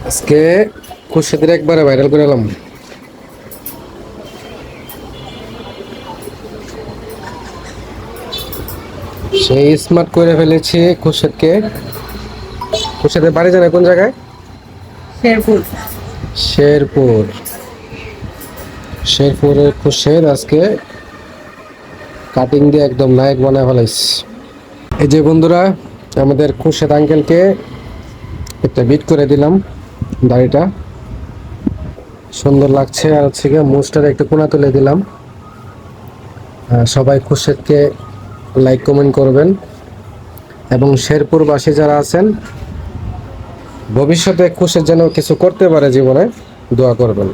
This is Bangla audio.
আজকে খুরশেদের একবারে ভাইরাল করে এলাম। সেই স্মার্ট করে ফেলেছি খুরশেদকে। খুরশেদের বাড়ি জানে কোন জায়গায়? শেরপুর। শেরপুর। শেরপুরের খুরশেদ আজকে কাটিং দিয়ে একদম নায়ক বানায় ফেলাইছে। এই যে বন্ধুরা, আমাদের খুরশেদ আঙ্কেলকে একটা বিট করে দিলাম। দাড়িটা সুন্দর লাগছে। আর হচ্ছে গিয়ে মুছটার একটু কোনা তুলে দিলাম। সবাই খুরশেদকে লাইক কমেন্ট করবেন এবং শেরপুরবাসী যারা আছেন ভবিষ্যতে খুরশেদ যেন কিছু করতে পারে জীবনে দোয়া করবেন।